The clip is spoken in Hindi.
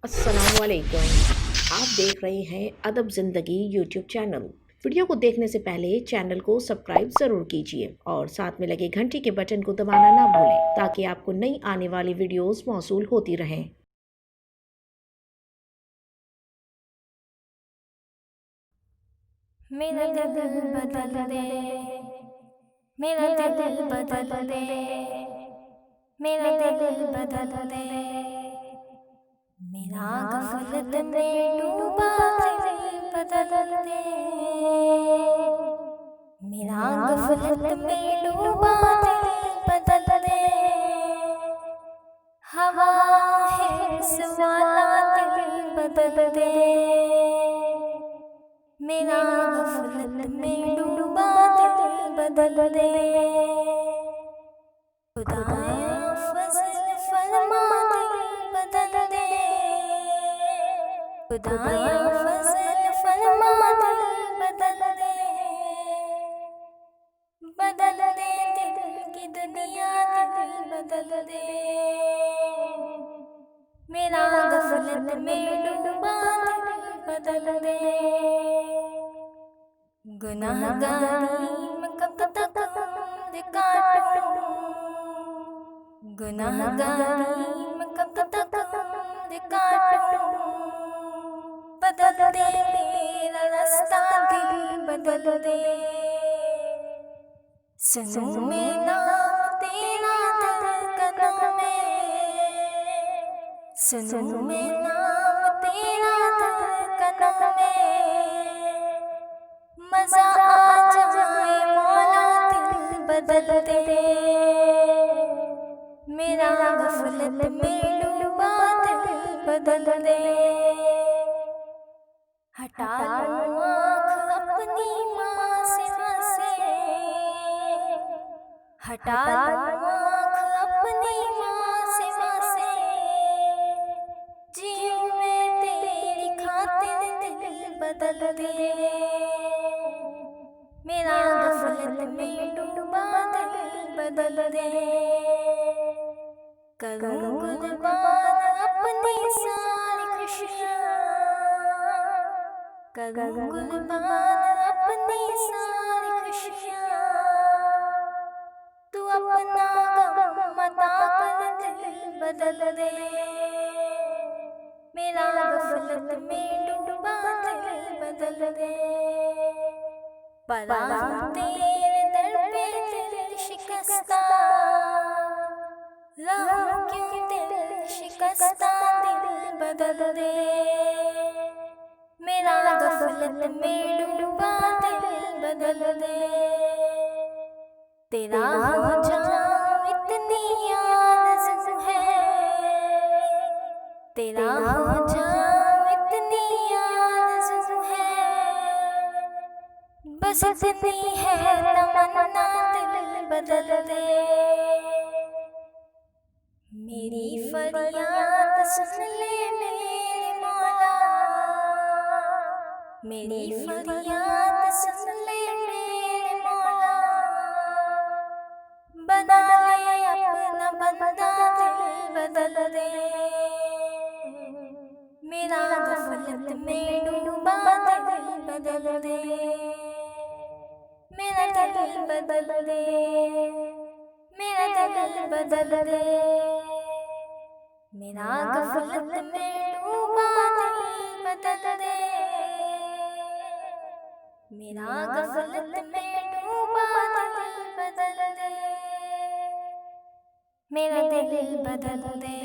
अस्सलामुअलैकुम। आप देख रहे हैं अदब ज़िंदगी यूट्यूब चैनल। वीडियो को देखने से पहले चैनल को सब्सक्राइब ज़रूर कीजिए और साथ में लगे घंटी के बटन को दबाना ना भूलें ताकि आपको नई आने वाली वीडियोस मौसूल होती रहें। मेरा दिल बदल दे, मेरा दिल बदल दे, मेरा दिल बदल दे, मेरा गफलत में डूबा दिल बदल दे, मेरा गफलत में डूबा दिल बदल दे, हवा है सवाला दिल बदल दे, मेरा गफलत में डूबा दिल बदल दे, खुदाया फज़ल फरमा दिल बदल दे, खुदाया फज़ल फरमा दिल बदल दे, बदल दे दिल की दुनिया दिल बदल दे, मेरा गफलत में डूबा दिल बदल दे, गुनाहगारी में कब तक उम्र काटूं, गुनाहगारी में कब तक उम्र काटूं, बदल दे मेरा रास्ता दिल बदल दे, सुनूं मैं नाम तेरा धड़कनों में, सुनूं मैं नाम तेरा धड़कनों में, मजा आ जाए मौला दिल बदल दे, मेरा गफलत में डूबा दिल बदल दे, हटा लूं आँख अपनी माँ से, हटा लूं आँख अपनी माँ से, जीऊं मैं तेरी खातिर दिल बदल दे, मेरा गफलत में डूबा दिल बदल दे, करूं कुर्बान अपनी सारी खुशियाँ, करूं कुर्बान अपनी सारी खुशियाँ, तू अपना गम मता कर दिल बदल दे, मेरा गफलत में डूबा दिल बदल दे, पड़ा हूँ तेरे दर पे दिल शिकस्ता, रहूं क्यों दिल शिकस्ता दिल बदल दे, मेरा गफलत में डूबा दिल बदल दे, तेरा हो जाऊं इतनी आरज़ू है, तेरा हो जाऊं इतनी आरज़ू है, बस इतनी है तमन्ना दिल बदल दे, मेरी फरियाद सुन ले मेरे मौला, मेरी फरियाद सुन ले मेरे मौला, बना ले अपना बंदा दिल बदल दे, मेरा गफलत में डूबा दिल बदल दे, मेरा दिल बदल दे, मेरा दिल बदल दे, मेरा गफलत में डूबा दिल बदल दे, मेरा गफलत में डूबा दिल बदल दे, मेरा दिल बदल दे।